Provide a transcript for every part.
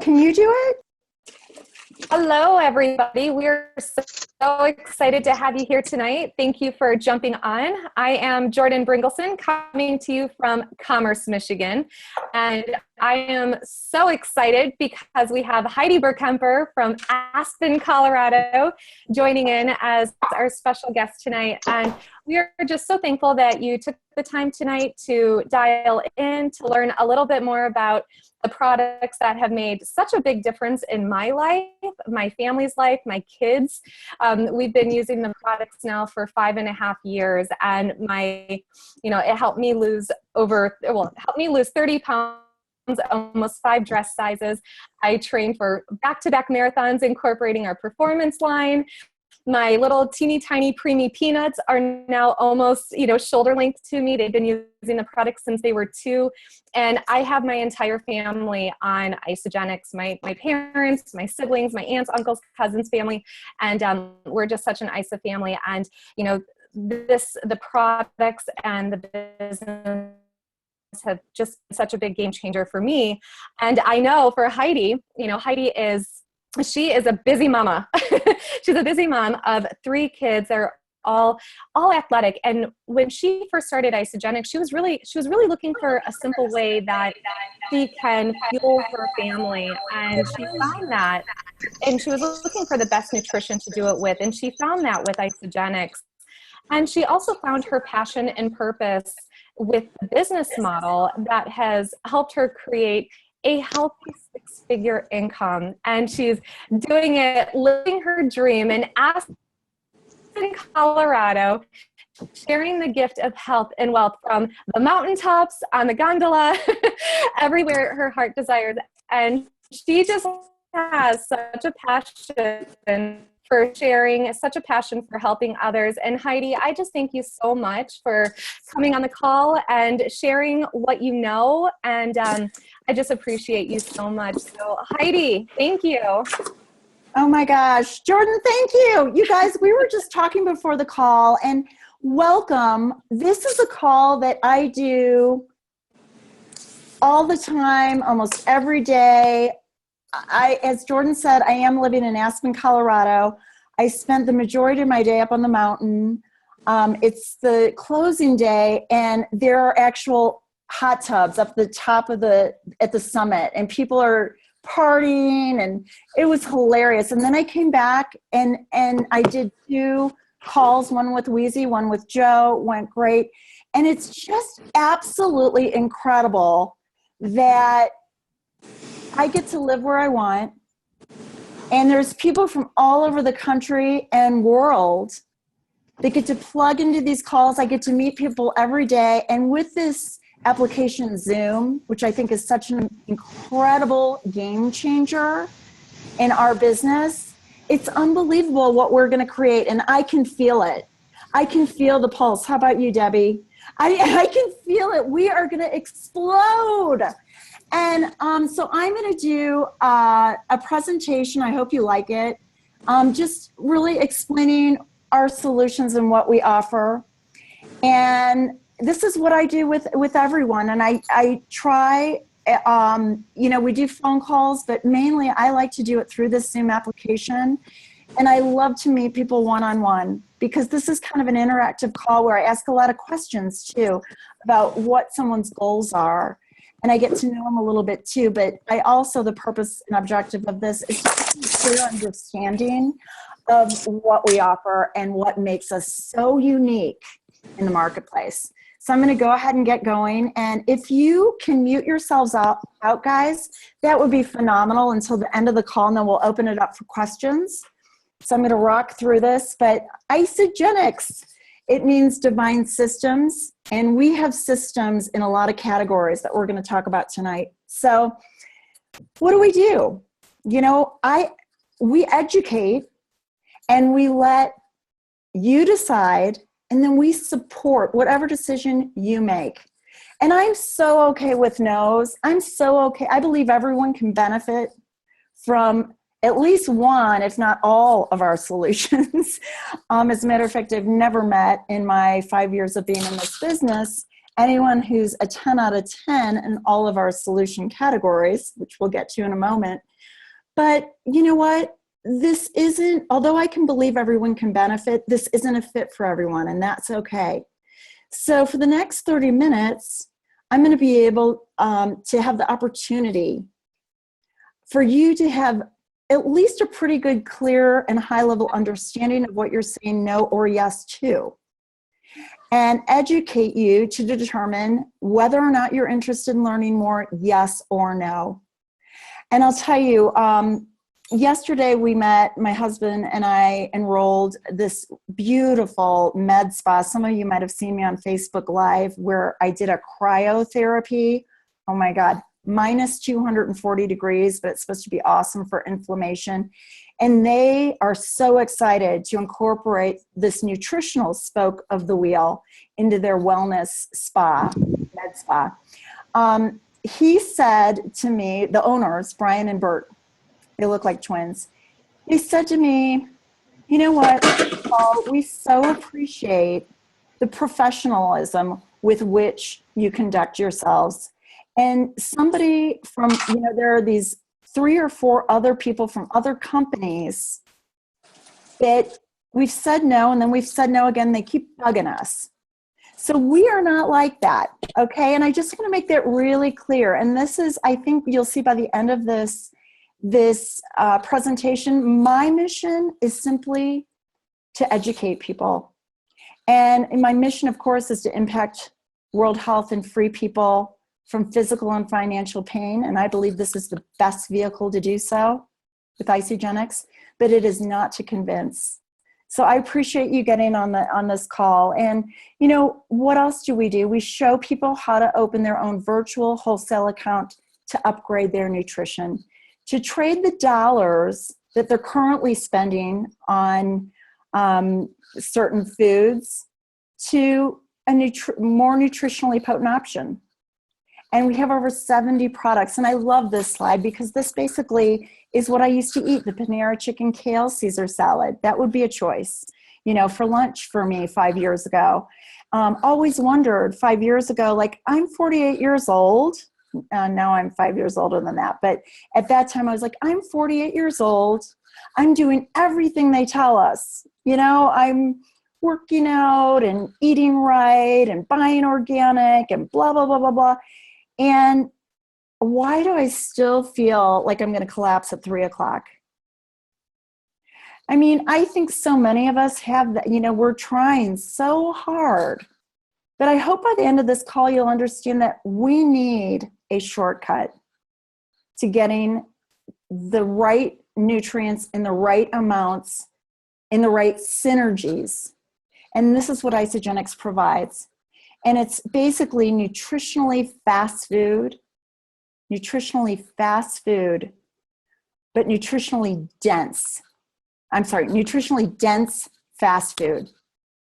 can you do it? Hello, everybody. We're so excited to have you here tonight. Thank you for jumping on. I am Jordan Bringleson, coming to you from Commerce, Michigan. And I am so excited because we have Heidi Burkemper from Aspen, Colorado, joining in as our special guest tonight. And we are just so thankful that you took the time tonight to dial in to learn a little bit more about the products that have made such a big difference in my life, my family's life, my kids. We've been using the products now for 5.5 years, and it helped me lose 30 pounds, almost 5 dress sizes. I trained for back-to-back marathons incorporating our performance line. My little teeny tiny preemie peanuts are now almost, shoulder length to me. They've been using the product since they were 2. And I have my entire family on Isogenics, my parents, my siblings, my aunts, uncles, cousins, family. And we're just such an ISA family. And, the products and the business have just been such a big game changer for me. And I know for Heidi, she is a busy mama. She's a busy mom of 3 kids. They're all athletic. And when she first started Isogenics, she was really looking for a simple way that she can fuel her family. And she found that, and she was looking for the best nutrition to do it with. And she found that with Isogenics. And she also found her passion and purpose with the business model that has helped her create a healthy 6-figure income. And she's doing it, living her dream in Aspen, Colorado, sharing the gift of health and wealth from the mountaintops, on the gondola, everywhere her heart desires. And she just has such a passion for sharing, such a passion for helping others. And Heidi, I just thank you so much for coming on the call and sharing what you know. And I just appreciate you so much. So Heidi, thank you. Oh my gosh, Jordan, thank you. You guys, we were just talking before the call, and welcome. This is a call that I do all the time, almost every day. As Jordan said, I am living in Aspen, Colorado. I spent the majority of my day up on the mountain. It's the closing day, and there are actual hot tubs up the top of at the summit, and people are partying, and it was hilarious. And then I came back and I did 2 calls, one with Wheezy, one with Joe, went great. And it's just absolutely incredible that I get to live where I want, and there's people from all over the country and world that get to plug into these calls. I get to meet people every day, and with this application Zoom, which I think is such an incredible game changer in our business, it's unbelievable what we're going to create, and I can feel it. I can feel the pulse. How about you, Debbie? I can feel it. We are going to explode. And so I'm going to do a presentation. I hope you like it. Just really explaining our solutions and what we offer. And this is what I do with everyone. And I try, we do phone calls, but mainly I like to do it through this Zoom application. And I love to meet people one-on-one, because this is kind of an interactive call where I ask a lot of questions too about what someone's goals are. And I get to know them a little bit too, but I also, the purpose and objective of this is to have a clear understanding of what we offer and what makes us so unique in the marketplace. So I'm going to go ahead and get going. And if you can mute yourselves out, guys, that would be phenomenal until the end of the call, and then we'll open it up for questions. So I'm going to rock through this, but Isogenics, it means divine systems, and we have systems in a lot of categories that we're going to talk about tonight. So what do? We educate, and we let you decide, and then we support whatever decision you make. And I'm so okay with no's. I'm so okay. I believe everyone can benefit from at least one, if not all, of our solutions. As a matter of fact, I've never met in my 5 years of being in this business anyone who's a 10 out of 10 in all of our solution categories, which we'll get to in a moment. But you know what? This isn't, although I can believe everyone can benefit, this isn't a fit for everyone, and that's okay. So for the next 30 minutes, I'm going to be able to have the opportunity for you to have at least a pretty good, clear, and high-level understanding of what you're saying no or yes to, and educate you to determine whether or not you're interested in learning more, yes or no. And I'll tell you, yesterday we met, my husband and I enrolled this beautiful med spa. Some of you might have seen me on Facebook Live where I did a cryotherapy. Oh my God, minus 240 degrees, but it's supposed to be awesome for inflammation. And they are so excited to incorporate this nutritional spoke of the wheel into their wellness spa, med spa. He said to me, the owners, Brian and Bert, they look like twins. He said to me, you know what, Paul, we so appreciate the professionalism with which you conduct yourselves. And somebody from, there are these 3 or 4 other people from other companies that we've said no, and then we've said no again. They keep bugging us. So we are not like that, okay? And I just want to make that really clear. And this is, I think you'll see by the end of this presentation, my mission is simply to educate people. And my mission, of course, is to impact world health and free people from physical and financial pain. And I believe this is the best vehicle to do so with Isagenix, but it is not to convince. So I appreciate you getting on this call. And what else do? We show people how to open their own virtual wholesale account to upgrade their nutrition, to trade the dollars that they're currently spending on certain foods to a more nutritionally potent option. And we have over 70 products. And I love this slide because this basically is what I used to eat, the Panera chicken kale Caesar salad. That would be a choice, for lunch for me 5 years ago. Always wondered 5 years ago, like I'm 48 years old. Now I'm 5 years older than that. But at that time I was like, I'm 48 years old. I'm doing everything they tell us. I'm working out and eating right and buying organic and blah, blah, blah, blah, blah. And why do I still feel like I'm going to collapse at 3 o'clock? I mean, I think so many of us have that, we're trying so hard. But I hope by the end of this call, you'll understand that we need a shortcut to getting the right nutrients in the right amounts, in the right synergies. And this is what Isagenix provides. And it's basically nutritionally fast food, but nutritionally dense. Nutritionally dense fast food.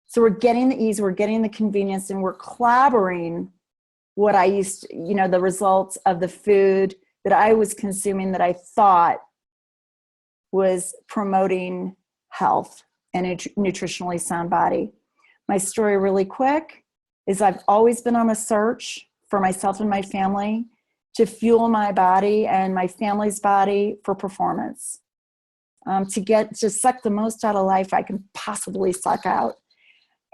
So we're getting the ease, we're getting the convenience, and we're clobbering what I used to, the results of the food that I was consuming that I thought was promoting health and a nutritionally sound body. My story really quick is I've always been on a search for myself and my family to fuel my body and my family's body for performance, to suck the most out of life I can possibly suck out.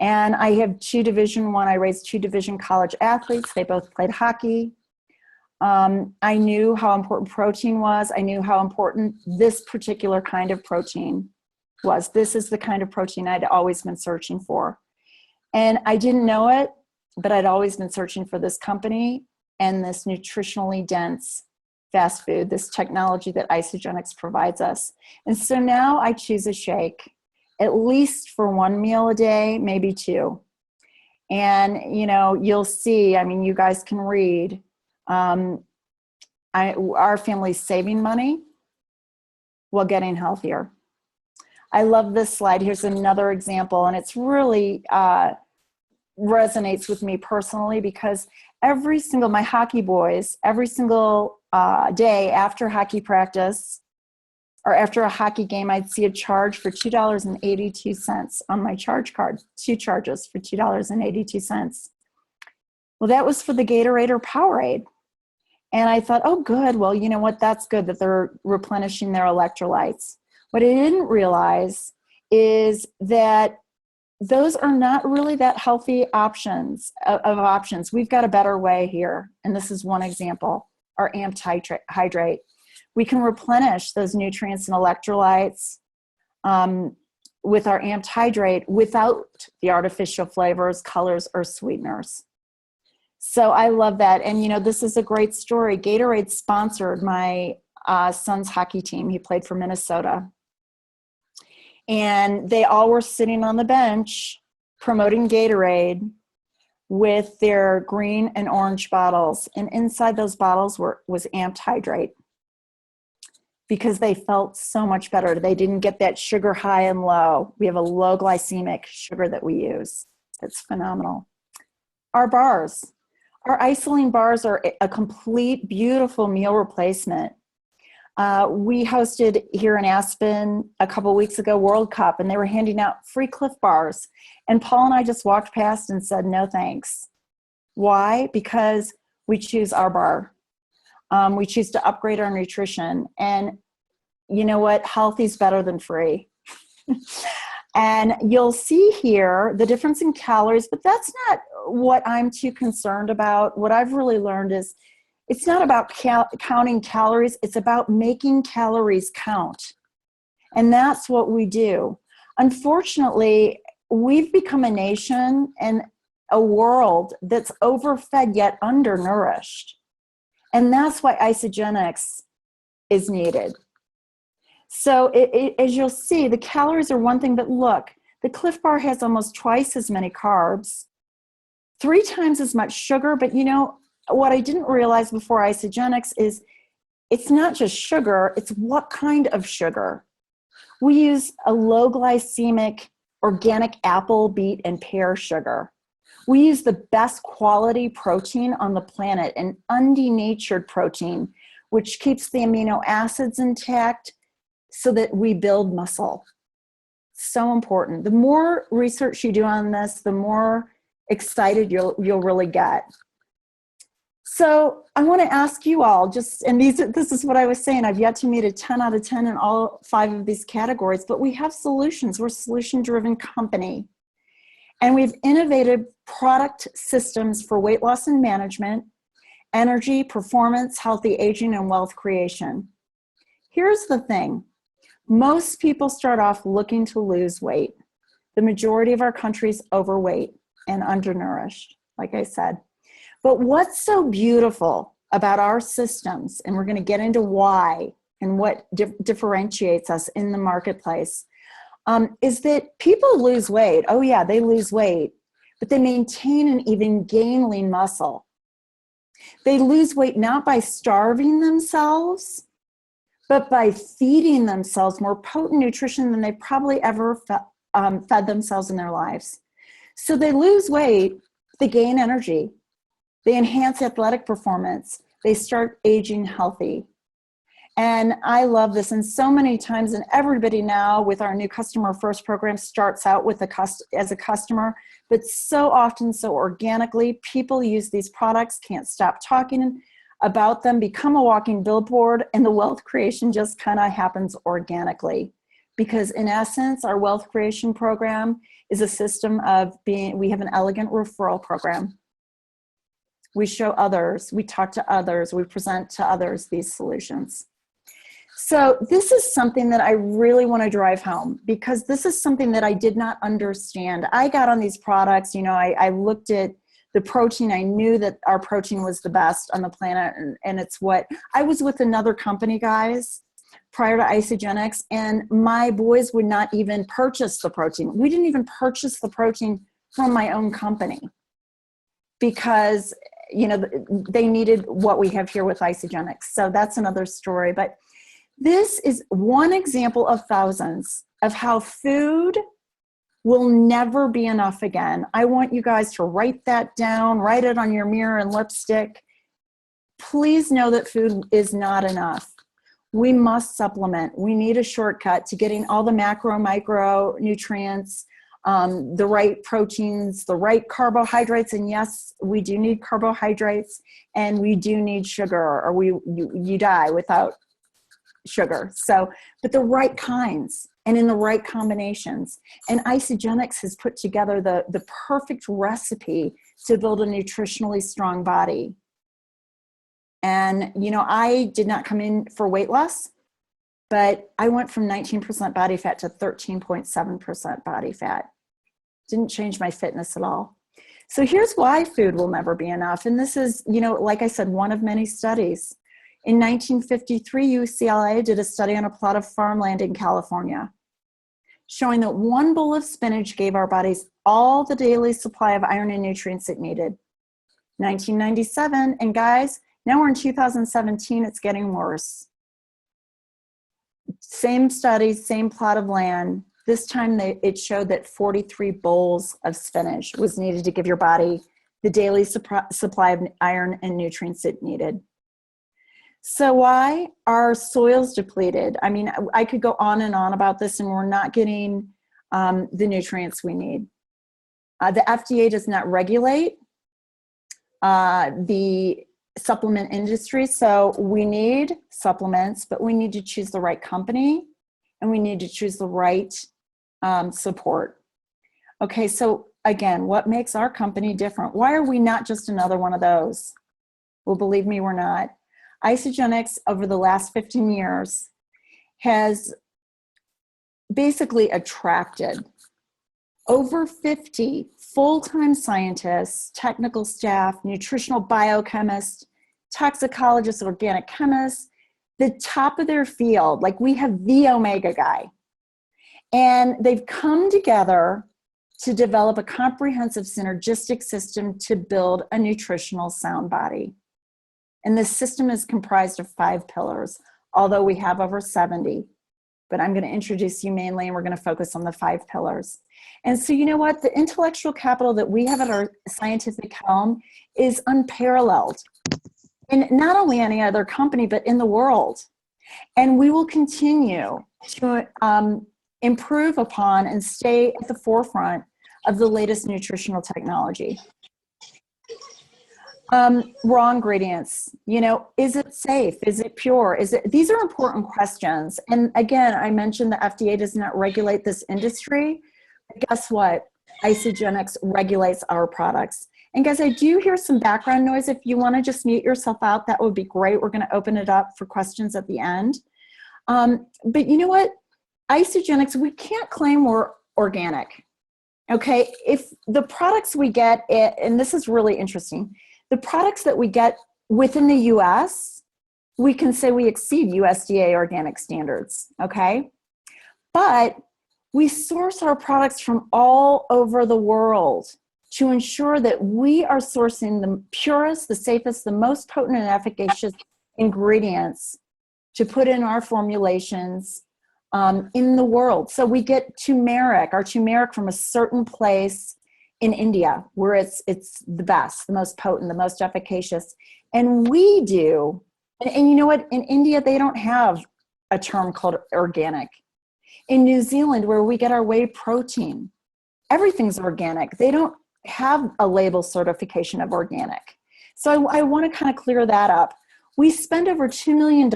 And I have 2 Division I. I raised 2 Division college athletes. They both played hockey. I knew how important protein was. I knew how important this particular kind of protein was. This is the kind of protein I'd always been searching for. And I didn't know it, but I'd always been searching for this company and this nutritionally dense fast food, this technology that Isagenix provides us. And so now I choose a shake, at least for 1 meal a day, maybe 2. And, you'll see, you guys can read, our family's saving money while getting healthier. I love this slide. Here's another example, and it's really resonates with me personally because my hockey boys, every single day after hockey practice or after a hockey game, I'd see a charge for $2.82 on my charge card, 2 charges for $2.82. Well, that was for the Gatorade or Powerade. And I thought, oh, good. Well, you know what? That's good that they're replenishing their electrolytes. What I didn't realize is that those are not really that healthy options of options. We've got a better way here. And this is one example, our amped hydrate. We can replenish those nutrients and electrolytes with our amped hydrate without the artificial flavors, colors, or sweeteners. So I love that. And, you know, this is a great story. Gatorade sponsored my son's hockey team. He played for Minnesota. And they all were sitting on the bench promoting Gatorade with their green and orange bottles. And inside those bottles was amped hydrate because they felt so much better. They didn't get that sugar high and low. We have a low glycemic sugar that we use. It's phenomenal. Our bars. Our isoline bars are a complete, beautiful meal replacement. We hosted here in Aspen a couple weeks ago World Cup, and they were handing out free Cliff bars. And Paul and I just walked past and said, no thanks. Why? Because we choose our bar. We choose to upgrade our nutrition. And you know what? Healthy is better than free. And you'll see here the difference in calories, but that's not what I'm too concerned about. What I've really learned is it's not about counting calories. It's about making calories count. And that's what we do. Unfortunately, we've become a nation and a world that's overfed yet undernourished. And that's why isogenics is needed. So as you'll see, the calories are one thing, but look, the Cliff Bar has almost twice as many carbs, 3 times as much sugar. But you know, what I didn't realize before isogenics is it's not just sugar, it's what kind of sugar. We use a low glycemic organic apple, beet, and pear sugar. We use the best quality protein on the planet, an undenatured protein, which keeps the amino acids intact so that we build muscle. So important. The more research you do on this, the more excited you'll really get. So I want to ask you all, this is what I was saying, I've yet to meet a 10 out of 10 in all 5 of these categories, but we have solutions. We're a solution-driven company. And we've innovated product systems for weight loss and management, energy, performance, healthy aging, and wealth creation. Here's the thing. Most people start off looking to lose weight. The majority of our country is overweight and undernourished, like I said. But what's so beautiful about our systems, and we're going to get into why and what differentiates us in the marketplace, is that people lose weight. Oh yeah, they lose weight, but they maintain and even gain lean muscle. They lose weight not by starving themselves, but by feeding themselves more potent nutrition than they probably ever fed themselves in their lives. So they lose weight, they gain energy, they enhance athletic performance, they start aging healthy. And I love this. And so many times, and everybody now with our new Customer First program starts out with as a customer, but so often, so organically, people use these products, can't stop talking about them, become a walking billboard, and the wealth creation just kind of happens organically. Because in essence, our wealth creation program is a system of we have an elegant referral program. We show others, we talk to others, we present to others these solutions. So this is something that I really want to drive home, because this is something that I did not understand. I got on these products, you know, I looked at the protein. I knew that our protein was the best on the planet, and it's what I was with another company, guys, prior to Isogenics, and my boys would not even purchase the protein. We didn't even purchase the protein from my own company because, you know, they needed what we have here with Isogenics. So that's another story. But this is one example of thousands of how food will never be enough again. I want you guys to write that down, write it on your mirror and lipstick. Please know that food is not enough. We must supplement. We need a shortcut to getting all the macro, micro nutrients the right proteins, the right carbohydrates. And yes, we do need carbohydrates, and we do need sugar, or you die without sugar. So, but the right kinds and in the right combinations. And Isagenix has put together the perfect recipe to build a nutritionally strong body. And, you know, I did not come in for weight loss, but I went from 19% body fat to 13.7% body fat. Didn't change my fitness at all. So here's why food will never be enough. And this is, you know, like I said, one of many studies. In 1953, UCLA did a study on a plot of farmland in California, showing that one bowl of spinach gave our bodies all the daily supply of iron and nutrients it needed. 1997, and guys, now we're in 2017, it's getting worse. Same study, same plot of land. This time it showed that 43 bowls of spinach was needed to give your body the daily supply of iron and nutrients it needed. So why are soils depleted? I mean, I could go on and on about this, and we're not getting the nutrients we need. The FDA does not regulate the supplement industry, so we need supplements, but we need to choose the right company, and we need to choose the right support. Okay, so again, what makes our company different? Why are we not just another one of those? Well, believe me, we're not. Isagenix, over the last 15 years, has basically attracted over 50 full-time scientists, technical staff, nutritional biochemists, toxicologists, organic chemists, the top of their field. Like, we have the Omega guy. And they've come together to develop a comprehensive synergistic system to build a nutritional sound body. And this system is comprised of 5 pillars, although we have over 70. But I'm going to introduce you mainly, and we're going to focus on the 5 pillars. And so, you know what? The intellectual capital that we have at our scientific helm is unparalleled in not only any other company, but in the world. And we will continue to improve upon and stay at the forefront of the latest nutritional technology. Raw ingredients, you know, is it safe? Is it pure? These are important questions. And again, I mentioned the FDA does not regulate this industry. But guess what? Isagenix regulates our products. And guys, I do hear some background noise. If you want to just mute yourself out, that would be great. We're going to open it up for questions at the end. But you know what? Isagenix, we can't claim we're organic. Okay, if the products we get, and this is really interesting, the products that we get within the US, we can say we exceed USDA organic standards, okay? But we source our products from all over the world to ensure that we are sourcing the purest, the safest, the most potent and efficacious ingredients to put in our formulations in the world. So we get our turmeric from a certain place in India, where it's the best, the most potent, the most efficacious. And we do, and you know what? In India, they don't have a term called organic. In New Zealand, where we get our whey protein, everything's organic. They don't have a label certification of organic. So I want to kind of clear that up. We spend over $2 million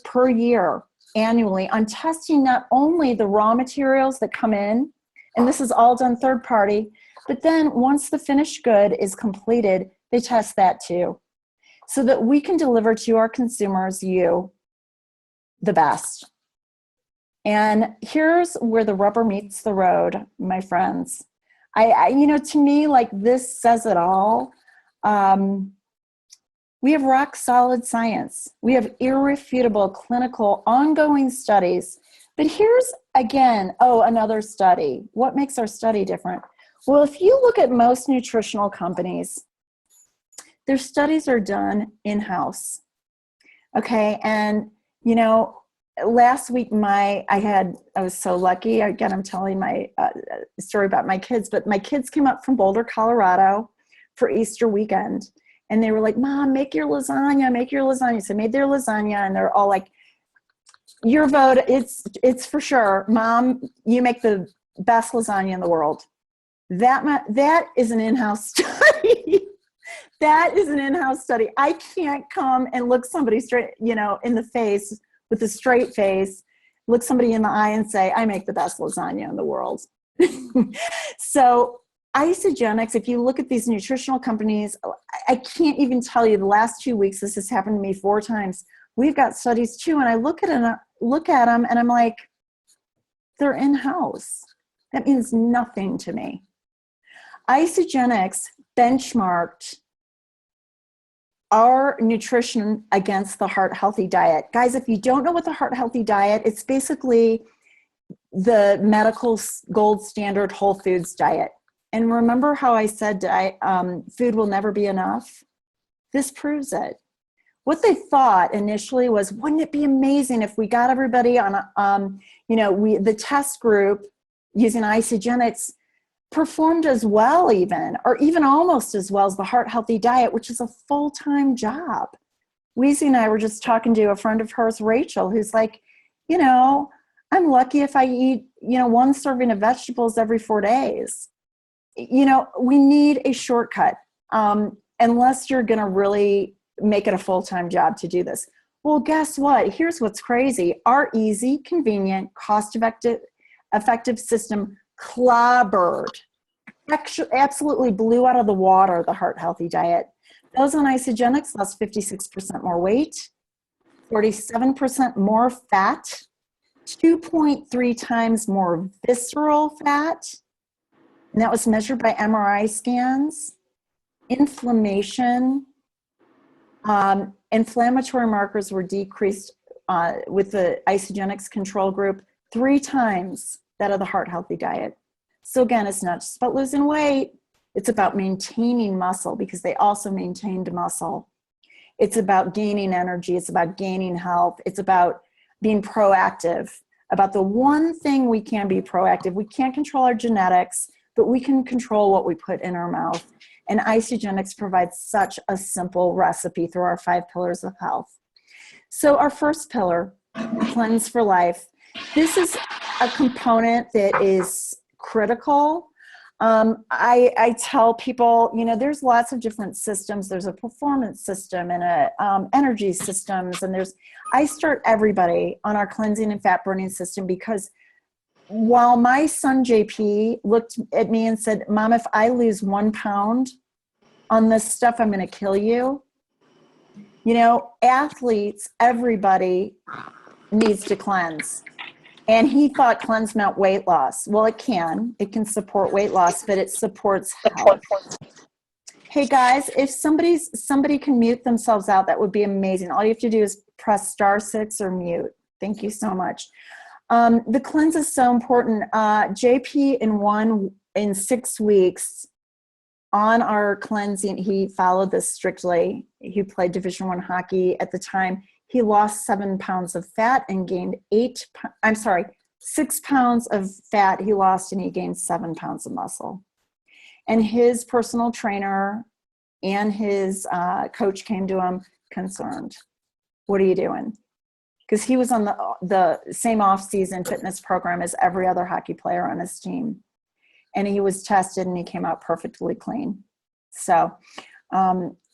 per year annually on testing not only the raw materials that come in, and this is all done third party, but then once the finished good is completed, they test that too, so that we can deliver to our consumers, you, the best. And here's where the rubber meets the road, my friends. You know, to me, like, this says it all. We have rock solid science. We have irrefutable clinical ongoing studies. But here's, again, another study. What makes our study different? Well, if you look at most nutritional companies, their studies are done in-house. Okay, and you know, last week I was so lucky. Again, I'm telling my story about my kids, but my kids came up from Boulder, Colorado for Easter weekend, and they were like, "Mom, make your lasagna, make your lasagna." So I made their lasagna, and they're all like, "Your vote, it's for sure. Mom, you make the best lasagna in the world. That is an in-house study. That is an in-house study. I can't come and look somebody straight, in the face with a straight face, look somebody in the eye and say, I make the best lasagna in the world. So Isagenix, if you look at these nutritional companies, I can't even tell you, the last 2 weeks, this has happened to me 4 times. We've got studies too, and I look at them and I'm like, they're in-house. That means nothing to me. Isagenix benchmarked our nutrition against the Heart Healthy Diet. Guys, if you don't know what the Heart Healthy Diet, it's basically the medical gold standard whole foods diet. And remember how I said food will never be enough? This proves it. What they thought initially was, wouldn't it be amazing if we got everybody on the test group using Isagenix performed as well or even almost as well as the Heart Healthy Diet, which is a full-time job. Weezy and I were just talking to a friend of hers, Rachel, who's like, I'm lucky if I eat, 1 serving of vegetables every 4 days. We need a shortcut unless you're going to really make it a full-time job to do this. Well, guess what? Here's what's crazy. Our easy, convenient, cost-effective system clobbered, actually absolutely blew out of the water the Heart Healthy Diet. Those on Isagenix lost 56% more weight, 47% more fat, 2.3 times more visceral fat, and that was measured by MRI scans. Inflammation, inflammatory markers were decreased with the Isagenix control group 3 times that of the Heart Healthy Diet. So again, it's not just about losing weight. It's about maintaining muscle, because they also maintained muscle. It's about gaining energy. It's about gaining health. It's about being proactive. About the one thing we can be proactive. We can't control our genetics, but we can control what we put in our mouth. And Isagenix provides such a simple recipe through our 5 pillars of health. So our first pillar, cleanse for life. This is a component that is critical. I tell people, there's lots of different systems. There's a performance system and a energy systems. And I start everybody on our cleansing and fat burning system, because while my son JP looked at me and said, Mom, if I lose 1 pound on this stuff, I'm going to kill you. Athletes, everybody needs to cleanse. And he thought cleanse meant weight loss. Well, it can support weight loss, but it supports health. Hey guys, if somebody can mute themselves out, that would be amazing. All you have to do is press *6 or mute. Thank you so much. The cleanse is so important. JP in 6 weeks on our cleansing, he followed this strictly. He played Division I hockey at the time. He lost 7 pounds of fat and gained 6 pounds of fat he lost, and he gained 7 pounds of muscle. And his personal trainer and his coach came to him concerned. What are you doing? Because he was on the same off-season fitness program as every other hockey player on his team. And he was tested and he came out perfectly clean. So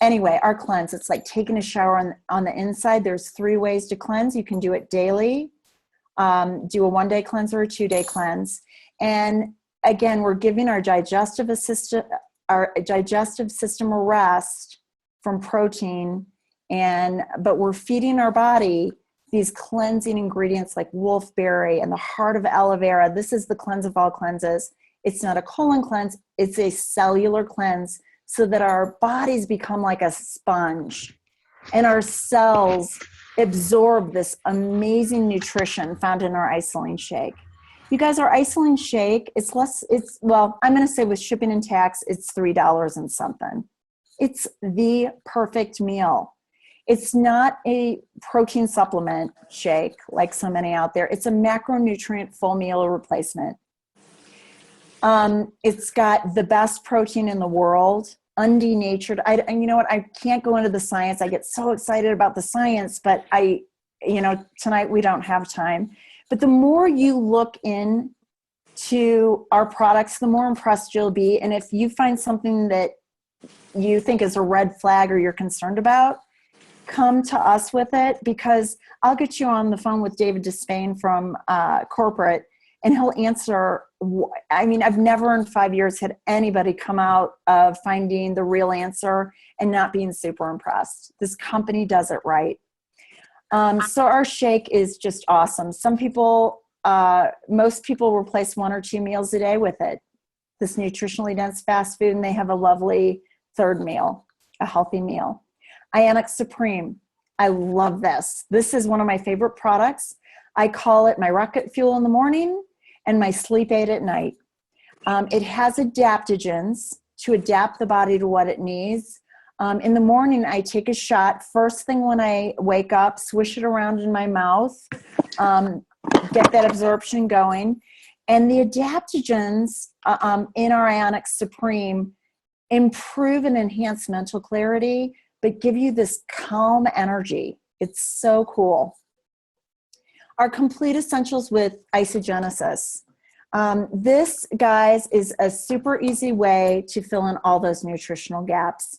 anyway, our cleanse, it's like taking a shower on the inside. There's 3 ways to cleanse. You can do it daily, do a 1-day cleanse or a 2-day cleanse. And again, we're giving our digestive system a rest from protein, but we're feeding our body these cleansing ingredients like wolfberry and the heart of aloe vera. This is the cleanse of all cleanses. It's not a colon cleanse, it's a cellular cleanse, so that our bodies become like a sponge and our cells absorb this amazing nutrition found in our Isoline shake. You guys, our Isoline shake, I'm going to say with shipping and tax, it's $3 and something. It's the perfect meal. It's not a protein supplement shake like so many out there. It's a macronutrient full meal replacement. It's got the best protein in the world, undenatured. And you know what? I can't go into the science. I get so excited about the science, but tonight we don't have time. But the more you look in to our products, the more impressed you'll be. And if you find something that you think is a red flag or you're concerned about, come to us with it, because I'll get you on the phone with David Despain from corporate, and he'll answer. I mean, I've never in 5 years had anybody come out of finding the real answer and not being super impressed. This company does it right. So our shake is just awesome. Some people, most people replace 1 or 2 meals a day with it. This nutritionally dense fast food, and they have a lovely third meal, a healthy meal. Ionic Supreme. I love this. This is one of my favorite products. I call it my rocket fuel in the morning and my sleep aid at night. It has adaptogens to adapt the body to what it needs. In the morning, I take a shot first thing when I wake up, swish it around in my mouth, get that absorption going. And the adaptogens in our Ionic Supreme improve and enhance mental clarity, but give you this calm energy. It's so cool. Our Complete Essentials with Isogenesis. This, guys, is a super easy way to fill in all those nutritional gaps.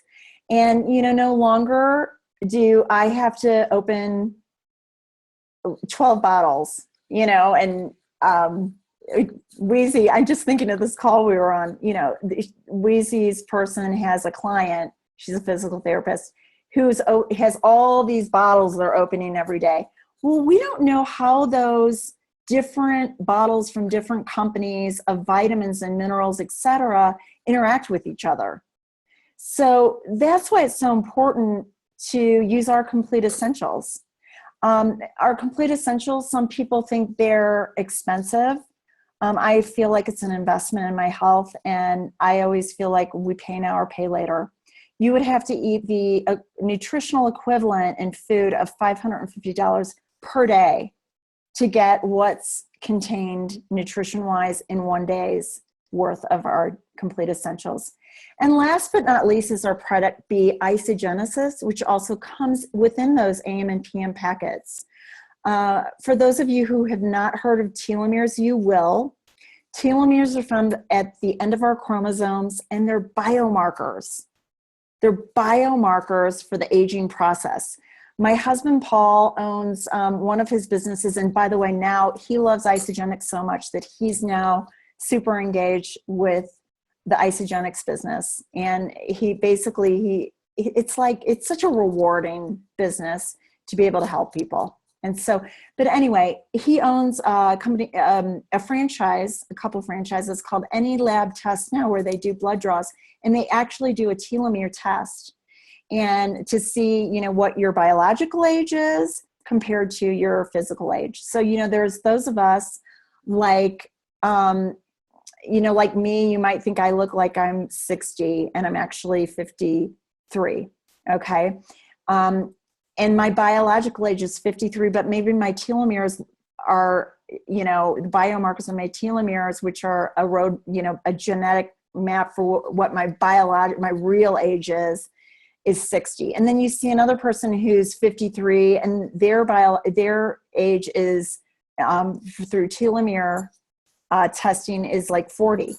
And, you know, no longer do I have to open 12 bottles, you know, and Wheezy, I'm just thinking of this call we were on, you know, Wheezy's person has a client, she's a physical therapist, has all these bottles they're opening every day. Well, we don't know how those different bottles from different companies of vitamins and minerals, et cetera, interact with each other. So that's why it's so important to use our Complete Essentials. Our Complete Essentials, some people think they're expensive. I feel like it's an investment in my health, and I always feel like we pay now or pay later. You would have to eat the nutritional equivalent in food of $550 per day to get what's contained nutrition-wise in 1 day's worth of our Complete Essentials. And last but not least is our product B, Isogenesis, which also comes within those AM and PM packets. For those of you who have not heard of telomeres, you will. Telomeres are found at the end of our chromosomes, and they're biomarkers. They're biomarkers for the aging process. My husband, Paul, owns one of his businesses. And by the way, now he loves Isogenics so much that he's now super engaged with the Isogenics business. And it's such a rewarding business to be able to help people. And so, but anyway, he owns a company, a couple franchises called Any Lab Test now, where they do blood draws, and they actually do a telomere test, and to see, you know, what your biological age is compared to your physical age. So, you know, there's those of us like, you know, like me, you might think I look like I'm 60 and I'm actually 53. Okay. And my biological age is 53, but maybe my telomeres are, you know, the biomarkers of my telomeres, which are a genetic map for what my real age is 60. And then you see another person who's 53 and their age is through telomere testing is like 40.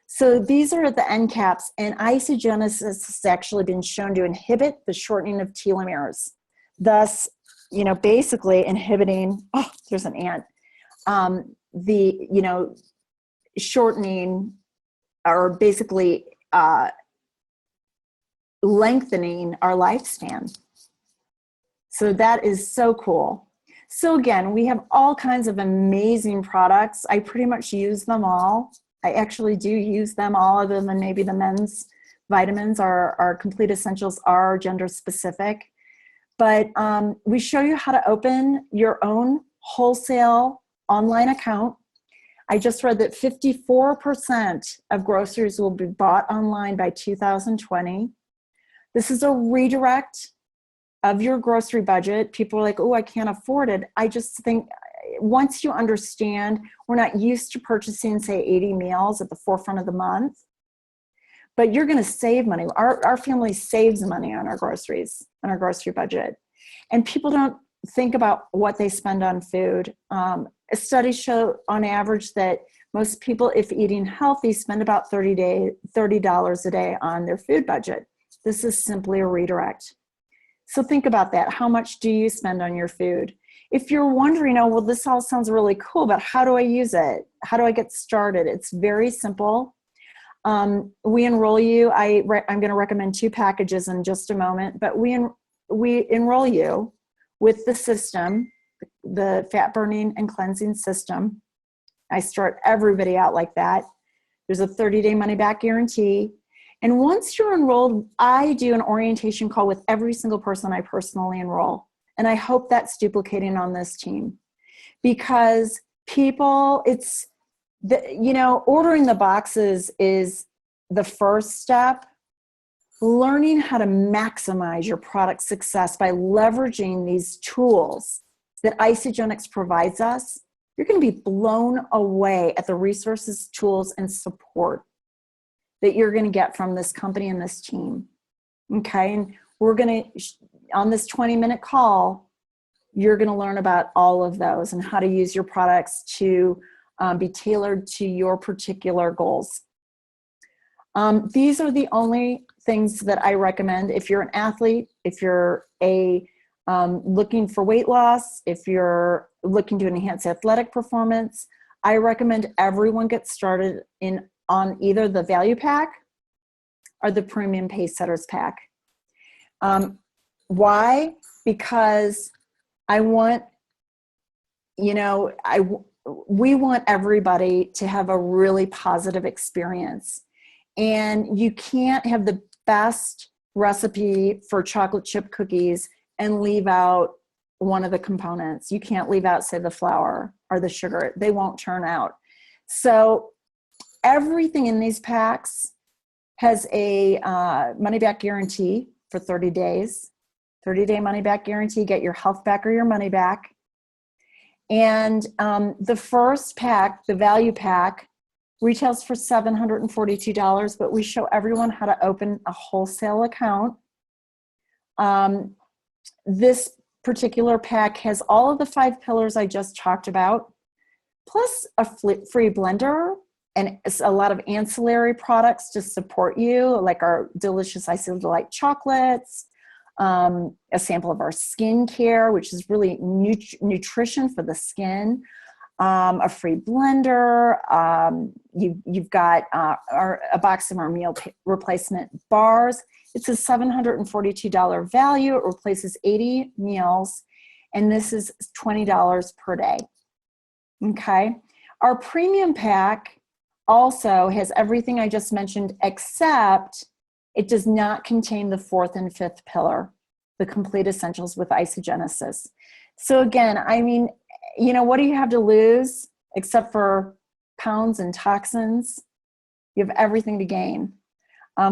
So these are the end caps, and isogenesis has actually been shown to inhibit the shortening of telomeres, thus, you know, basically inhibiting, there's an ant, the, you know, shortening or basically lengthening our lifespan. So that is so cool. So again, we have all kinds of amazing products. I pretty much use them all. I actually do use them all, other than maybe the men's vitamins. Our Complete Essentials are gender specific. But we show you how to open your own wholesale online account. I just read that 54% of groceries will be bought online by 2020. This is a redirect of your grocery budget. People are like, oh, I can't afford it. I just think once you understand, we're not used to purchasing, say, 80 meals at the forefront of the month, but you're going to save money. Our family saves money on our groceries, on our grocery budget. And people don't think about what they spend on food. Studies show on average that Most people, if eating healthy, spend about $30 a day on their food budget. This is simply a redirect. So think about that. How much do you spend on your food? If you're wondering, oh, well, this all sounds really cool, but how do I use it? How do I get started? It's very simple. We enroll you. I'm going to recommend 2 packages in just a moment, but we enroll you with the system, the fat burning and cleansing system. I start everybody out like that. There's a 30-day money-back guarantee. And once you're enrolled, I do an orientation call with every single person I personally enroll. And I hope that's duplicating on this team, because people, ordering the boxes is the first step. Learning how to maximize your product success by leveraging these tools that Isagenix provides us, you're going to be blown away at the resources, tools, and support that you're going to get from this company and this team. Okay, and we're going to, on this 20-minute call, you're going to learn about all of those and how to use your products to be tailored to your particular goals. These are the only things that I recommend. If you're an athlete, if you're looking for weight loss, if you're looking to enhance athletic performance, I recommend everyone get started on either the value pack or the premium pace setters pack. Why? Because I want, we want everybody to have a really positive experience. And you can't have the best recipe for chocolate chip cookies and leave out one of the components. You can't leave out, say, the flour or the sugar. They won't turn out. So everything in these packs has a money-back guarantee for 30 days. 30-day money-back guarantee. Get your health back or your money back. And the first pack, the value pack, retails for $742, but we show everyone how to open a wholesale account. This particular pack has all of the 5 pillars I just talked about, plus a free blender and a lot of ancillary products to support you, like our delicious Ice of Delight chocolates, a sample of our skincare, which is really nutrition for the skin, a free blender. You've got a box of our meal replacement bars. It's a $742 value. It replaces 80 meals, and this is $20 per day. Okay. Our premium pack also has everything I just mentioned, except it does not contain the 4th and 5th pillar, the complete essentials with isogenesis. So again, I mean, what do you have to lose except for pounds and toxins? You have everything to gain.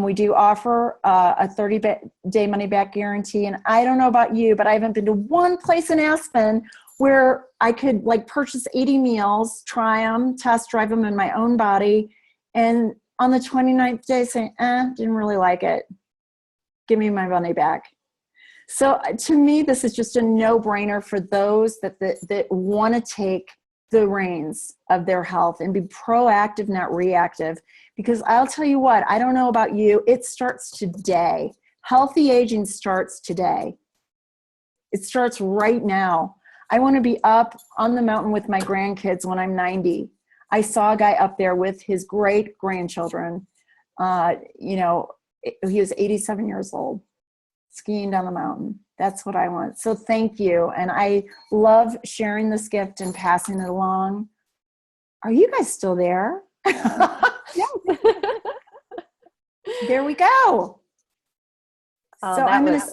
We do offer a 30-day money-back guarantee. And I don't know about you, but I haven't been to one place in Aspen where I could purchase 80 meals, try them, test drive them in my own body, and on the 29th day say, didn't really like it. Give me my money back. So to me, this is just a no-brainer for those that want to take the reins of their health and be proactive, not reactive. Because I'll tell you what, I don't know about you, it starts today. Healthy aging starts today. It starts right now. I want to be up on the mountain with my grandkids when I'm 90. I saw a guy up there with his great-grandchildren. He was 87 years old, skiing down the mountain. That's what I want. So thank you. And I love sharing this gift and passing it along. Are you guys still there? Yeah. There we go. Oh, so I'm going to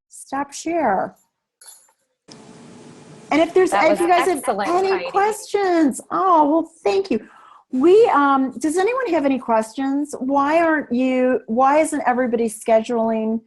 stop share. And if you guys have any questions, well, thank you. Does anyone have any questions? Why isn't everybody scheduling